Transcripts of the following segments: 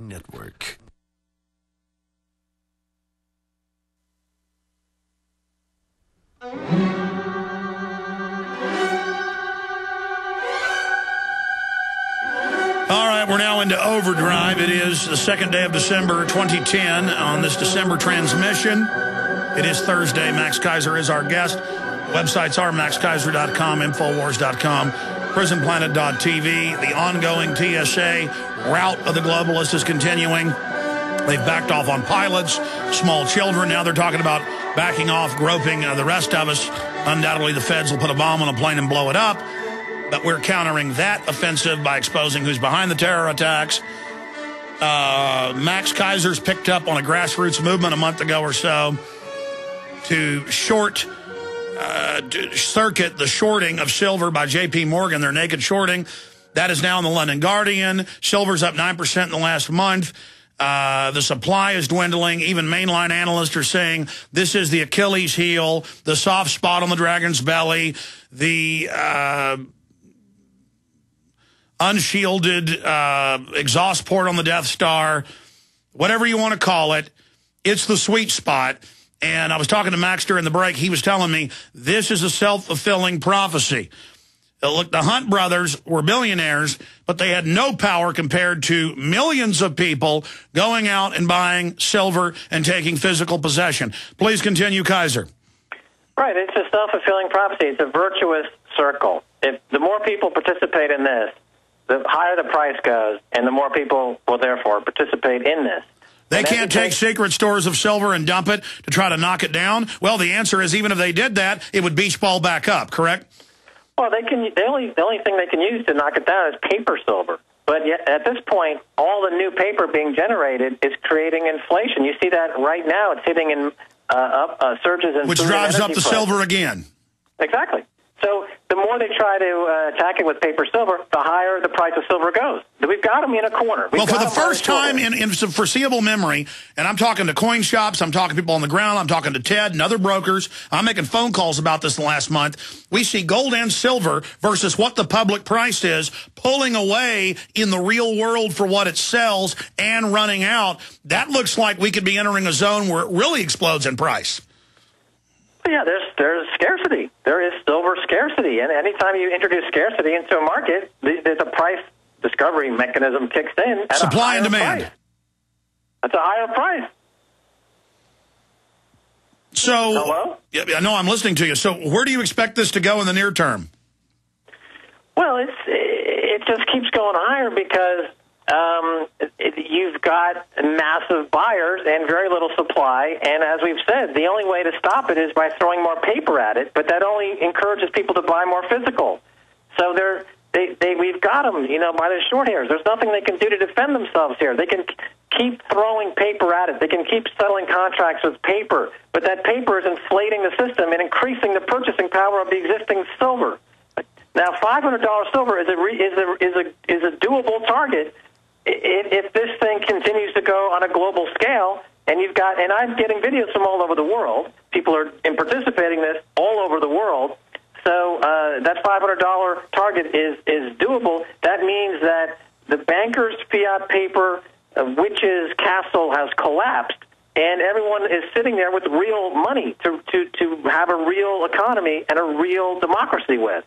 Network. All right, we're now into overdrive. It is the second day of December 2010 on this December transmission. It is Thursday. Max Keiser is our guest. Websites are maxkeiser.com, infowars.com, prisonplanet.tv. The ongoing TSA rout of the globalists is continuing. They've backed off on pilots, small children. Now they're talking about backing off, groping the rest of us. Undoubtedly, the feds will put a bomb on a plane and blow it up. But we're countering that offensive by exposing who's behind the terror attacks. Max Keiser's picked up on a grassroots movement a month ago or so to circuit the shorting of silver by J.P. Morgan, their naked shorting. That is now in the London Guardian. Silver's up 9% in the last month. The supply is dwindling. Even mainline analysts are saying this is the Achilles heel, the soft spot on the dragon's belly, the unshielded exhaust port on the Death Star, whatever you want to call it. It's the sweet spot. And I was talking to Max during the break. He was telling me this is a self-fulfilling prophecy. Look, the Hunt brothers were billionaires, but they had no power compared to millions of people going out and buying silver and taking physical possession. Please continue, Keiser. Right. It's a self-fulfilling prophecy. It's a virtuous circle. If the more people participate in this, the higher the price goes, and the more people will therefore participate in this. They can't take secret stores of silver and dump it to try to knock it down? Well, the answer is even if they did that, it would beach ball back up, correct? Well, they can. The only thing they can use to knock it down is paper silver. But yet, at this point, all the new paper being generated is creating inflation. You see that right now. It's hitting in surges in which food drives and up the energy silver again. Exactly. So the more they try to attack it with paper silver, the higher the price of silver goes. We've got them in a corner. Well, for the first time in foreseeable memory, and I'm talking to coin shops, I'm talking to people on the ground, I'm talking to Ted and other brokers, I'm making phone calls about this in the last month, we see gold and silver versus what the public price is pulling away in the real world for what it sells and running out. That looks like we could be entering a zone where it really explodes in price. Yeah, there's scarcity. There is silver scarcity, and anytime you introduce scarcity into a market, the price discovery mechanism kicks in at supply and demand. Price. That's a higher price. So, hello? Yeah, no, I'm listening to you. So, where do you expect this to go in the near term? Well, it just keeps going higher because you've got massive buyers and very little supply, and as we've said, the only way to stop it is by throwing more paper at it, but that only encourages people to buy more physical. So we've got them, by their short hairs. There's nothing they can do to defend themselves here. They can keep throwing paper at it. They can keep settling contracts with paper, but that paper is inflating the system and increasing the purchasing power of the existing silver. Now, $500 silver is a doable target. If this thing continues to go on a global scale, and I'm getting videos from all over the world. People are participating in this all over the world. So that $500 target is doable. That means that the bankers' fiat paper witch's castle has collapsed, and everyone is sitting there with real money to have a real economy and a real democracy with.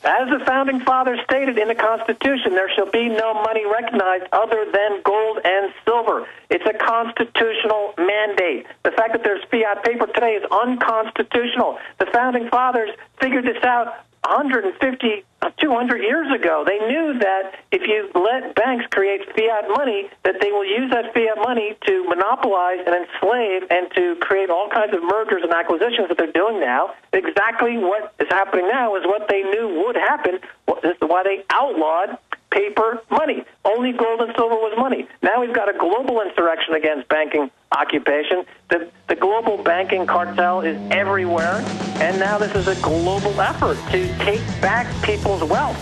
As the Founding Fathers stated in the Constitution, there shall be no money recognized other than gold and silver. It's a constitutional mandate. The fact that there's fiat paper today is unconstitutional. The Founding Fathers figured this out 150, 200 years ago. They knew that if you let banks create fiat money, that they will use that fiat money to monopolize and enslave and to create all kinds of mergers and acquisitions that they're doing now. Exactly what is happening now is what they knew would happen. This is why they outlawed paper money. Only gold and silver was money. Now we've got a global insurrection against banking occupation. The global banking cartel is everywhere, and now this is a global effort to take back people's wealth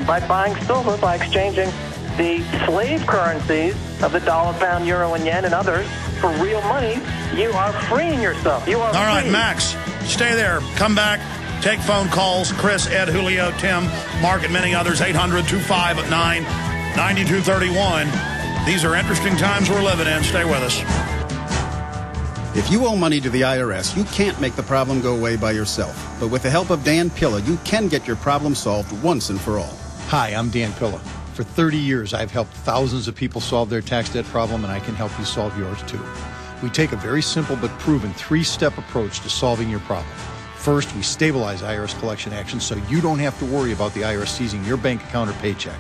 by buying silver, by exchanging the slave currencies of the dollar, pound, euro, and yen and others for real money. You are freeing yourself. You are All right, free. Max, stay there. Come back. Take phone calls. Chris, Ed, Julio, Tim, Mark, and many others. 800-259-9231. These are interesting times we're living in. Stay with us. If you owe money to the IRS, you can't make the problem go away by yourself. But with the help of Dan Pilla, you can get your problem solved once and for all. Hi, I'm Dan Pilla. For 30 years, I've helped thousands of people solve their tax debt problem, and I can help you solve yours too. We take a very simple but proven 3-step approach to solving your problem. First, we stabilize IRS collection actions so you don't have to worry about the IRS seizing your bank account or paycheck.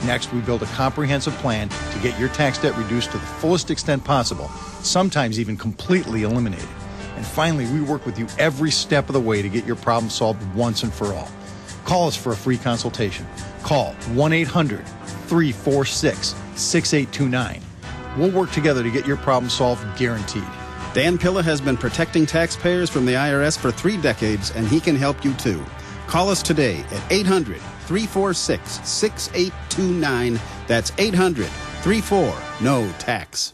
Next, we build a comprehensive plan to get your tax debt reduced to the fullest extent possible, sometimes even completely eliminated. And finally, we work with you every step of the way to get your problem solved once and for all. Call us for a free consultation. Call 1-800-346-6829. We'll work together to get your problem solved, guaranteed. Dan Pilla has been protecting taxpayers from the IRS for 3 decades, and he can help you too. Call us today at 800-346-6829. That's 800-34-NO-TAX.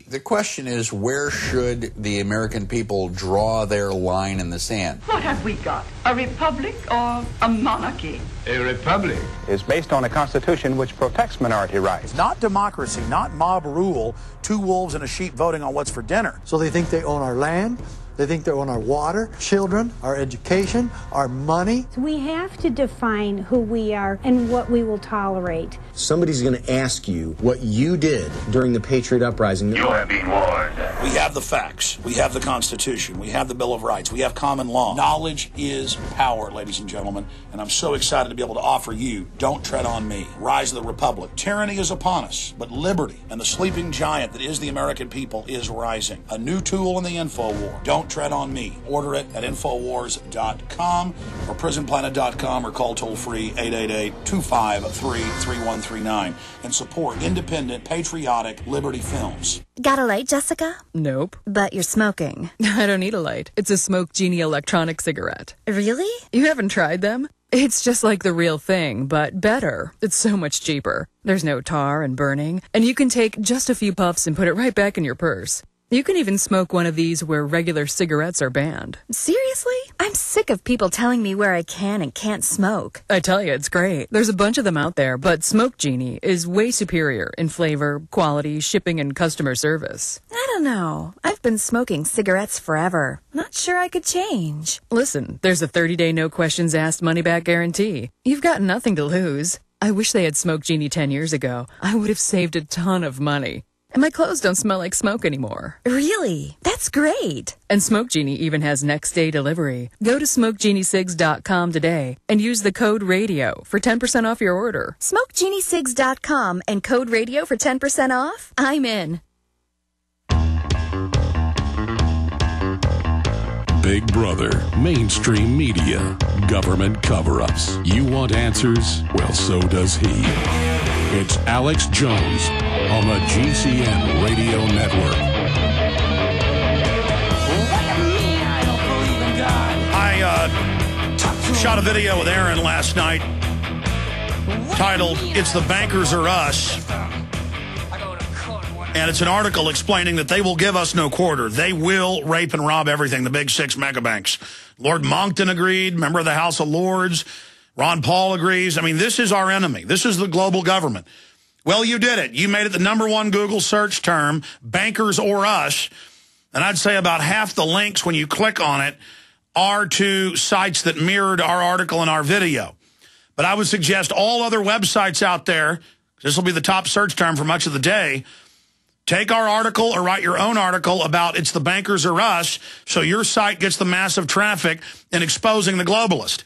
The question is, where should the American people draw their line in the sand? What have we got? A republic or a monarchy? A republic is based on a constitution which protects minority rights. Not democracy, not mob rule, 2 wolves and a sheep voting on what's for dinner. So they think they own our land, they think they own our water, children, our education, our money. We have to define who we are and what we will tolerate. Somebody's going to ask you what you did during the Patriot Uprising. You have been warned. We have the facts. We have the Constitution. We have the Bill of Rights. We have common law. Knowledge is power, ladies and gentlemen, and I'm so excited to be able to offer you Don't Tread on Me, Rise of the Republic. Tyranny is upon us, but liberty and the sleeping giant that is the American people is rising. A new tool in the info war. Don't Tread on Me. Order it at Infowars.com or PrisonPlanet.com or call toll-free 888-253-3139 and support independent, patriotic Liberty films. Got a light, Jessica? Nope. But you're smoking. I don't need a light. It's a Smoke Genie electronic cigarette. Really? You haven't tried them? It's just like the real thing, but better. It's so much cheaper. There's no tar and burning, and you can take just a few puffs and put it right back in your purse. You can even smoke one of these where regular cigarettes are banned. Seriously? I'm sick of people telling me where I can and can't smoke. I tell you, it's great. There's a bunch of them out there, but Smoke Genie is way superior in flavor, quality, shipping, and customer service. I don't know. I've been smoking cigarettes forever. Not sure I could change. Listen, there's a 30-day no questions asked money-back guarantee. You've got nothing to lose. I wish they had Smoke Genie 10 years ago. I would have saved a ton of money. And my clothes don't smell like smoke anymore. Really? That's great. And Smoke Genie even has next-day delivery. Go to SmokeGenieSigs.com today and use the code RADIO for 10% off your order. SmokeGenieSigs.com and code RADIO for 10% off? I'm in. Big Brother, mainstream media, government cover-ups. You want answers? Well, so does he. It's Alex Jones on the GCN Radio Network. I shot a video with Aaron last night titled, "It's the Bankers or Us." And it's an article explaining that they will give us no quarter. They will rape and rob everything, the big 6 megabanks. Lord Monckton agreed, member of the House of Lords. Ron Paul agrees. I mean, this is our enemy. This is the global government. Well, you did it. You made it the #1 Google search term, bankers or us. And I'd say about half the links when you click on it are to sites that mirrored our article and our video. But I would suggest all other websites out there, this will be the top search term for much of the day, take our article or write your own article about it's the bankers or us so your site gets the massive traffic in exposing the globalist.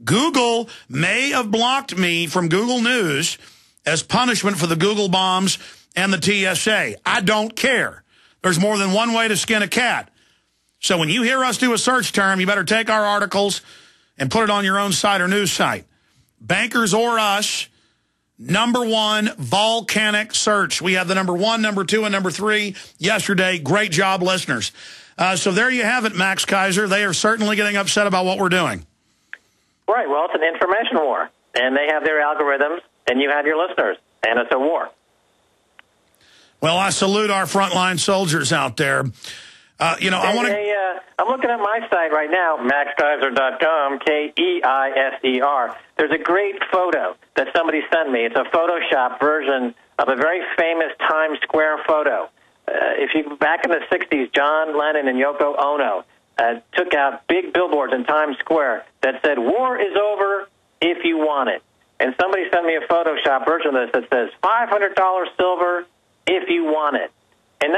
Google may have blocked me from Google News as punishment for the Google bombs and the TSA. I don't care. There's more than one way to skin a cat. So when you hear us do a search term, you better take our articles and put it on your own site or news site. Bankers or us, #1 volcanic search. We have the #1, #2, and #3 yesterday. Great job, listeners. So there you have it, Max Kesier. They are certainly getting upset about what we're doing. Right. Well, it's an information war, and they have their algorithms, and you have your listeners, and it's a war. Well, I salute our frontline soldiers out there. I want to... I'm looking at my site right now, maxkeiser.com, Keiser. There's a great photo that somebody sent me. It's a Photoshop version of a very famous Times Square photo. Back in the 60s, John Lennon and Yoko Ono took out big billboards in Times Square that said, "War is over if you want it." And somebody sent me a Photoshop version of this that says, $500 silver if you want it. And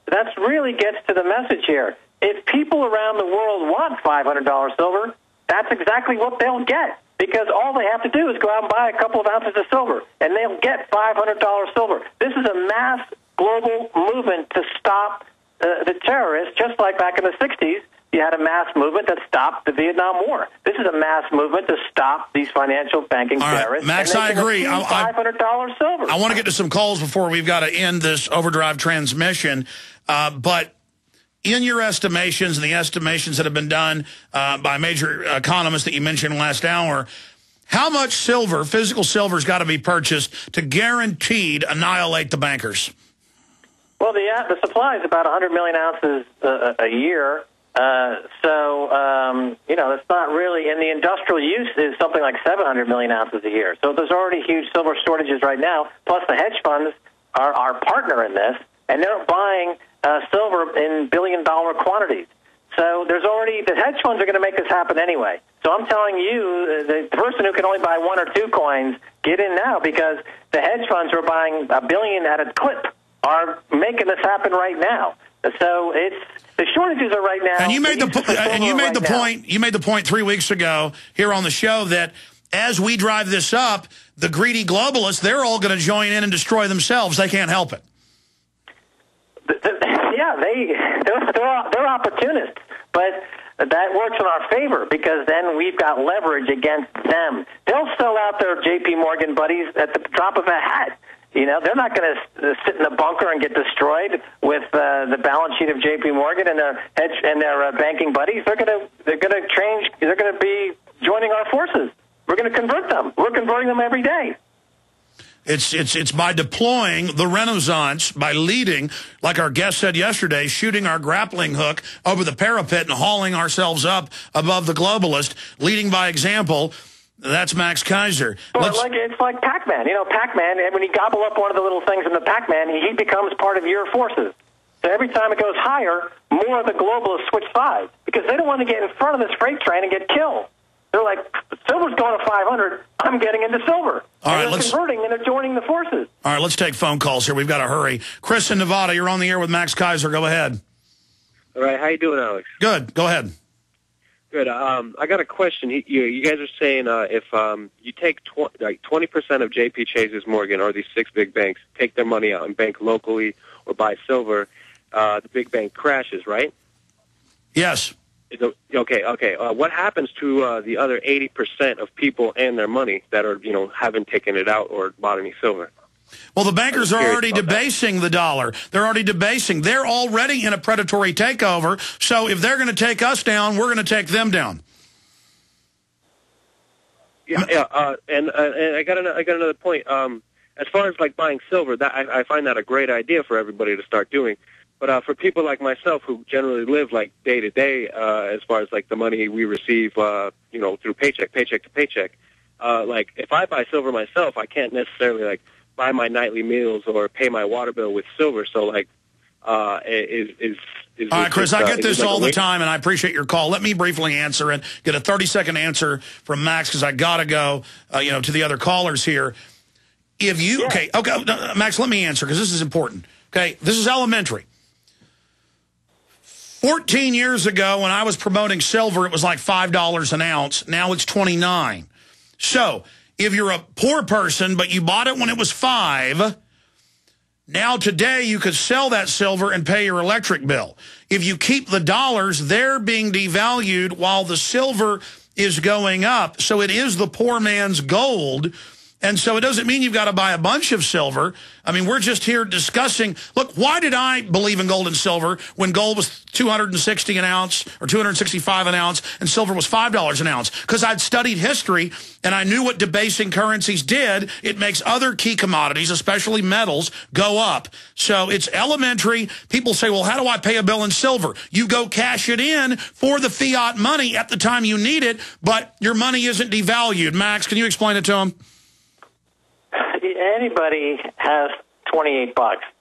that's really gets to the message here. If people around the world want $500 silver, that's exactly what they'll get, because all they have to do is go out and buy a couple of ounces of silver, and they'll get $500 silver. This is a mass global movement to stop the terrorists, just like back in the 60s. You had a mass movement that stopped the Vietnam War. This is a mass movement to stop these financial banking terrorists. Max, I agree. $500 silver. I want to get to some calls before we've got to end this overdrive transmission. But in your estimations and the estimations that have been done by major economists that you mentioned last hour, how much silver, physical silver, has got to be purchased to guaranteed annihilate the bankers? Well, the supply is about 100 million ounces a year. It's not really, and the industrial use is something like 700 million ounces a year. So there's already huge silver shortages right now. Plus, the hedge funds are our partner in this, and they're buying silver in billion-dollar quantities. So there's already, the hedge funds are going to make this happen anyway. So I'm telling you, the person who can only buy 1 or 2 coins, get in now, because the hedge funds who are buying $1 billion at a clip are making this happen right now. So the shortages are right now. And you made the point 3 weeks ago here on the show that as we drive this up, the greedy globalists, they're all going to join in and destroy themselves. They can't help it. They're opportunists, but that works in our favor, because then we've got leverage against them. They'll sell out their J.P. Morgan buddies at the drop of a hat. You know, they're not going to sit in a bunker and get destroyed with the balance sheet of J.P. Morgan and their banking buddies. They're going to change. They're going to be joining our forces. We're going to convert them. We're converting them every day. It's by deploying the Renaissance, by leading, like our guest said yesterday, shooting our grappling hook over the parapet and hauling ourselves up above the globalist, leading by example. That's Max Kesier. Well, it's like Pac-Man. You know, Pac-Man, when you gobble up one of the little things in the Pac-Man, he becomes part of your forces. So every time it goes higher, more of the globalists switch sides, because they don't want to get in front of this freight train and get killed. They're like, silver's going to 500, I'm getting into silver. All right, they're converting and they're joining the forces. All right, let's take phone calls here. We've got to hurry. Chris in Nevada, you're on the air with Max Kesier. Go ahead. All right, how you doing, Alex? Good. Go ahead. Good. I got a question. You guys are saying if you take 20% of J.P. Chase's Morgan, or these 6 big banks, take their money out and bank locally or buy silver, the big bank crashes, right? Yes. Okay. What happens to the other 80% of people and their money that are, haven't taken it out or bought any silver? Well, the bankers are already debasing the dollar. They're already debasing. They're already in a predatory takeover. So if they're going to take us down, we're going to take them down. And I got another point. As far as like buying silver, that I find that a great idea for everybody to start doing. But for people like myself who generally live like day to day, as far as like the money we receive, through paycheck to paycheck, like if I buy silver myself, I can't necessarily like buy my nightly meals or pay my water bill with silver. So like, all right, Chris, I get this all the time, and I appreciate your call. Let me briefly answer it. Get a 30-second answer from Max, because I got to go, to the other callers here. If you, okay, Max, let me answer, because this is important. Okay, this is elementary. 14 years ago, when I was promoting silver, it was like $5 an ounce. Now it's $29. So if you're a poor person, but you bought it when it was $5, now today you could sell that silver and pay your electric bill. If you keep the dollars, they're being devalued while the silver is going up. So it is the poor man's gold. And so it doesn't mean you've got to buy a bunch of silver. I mean, we're just here discussing, look, why did I believe in gold and silver when gold was $260 an ounce or $265 an ounce and silver was $5 an ounce? Because I'd studied history and I knew what debasing currencies did. It makes other key commodities, especially metals, go up. So it's elementary. People say, well, how do I pay a bill in silver? You go cash it in for the fiat money at the time you need it, but your money isn't devalued. Max, can you explain it to them? Anybody has $28.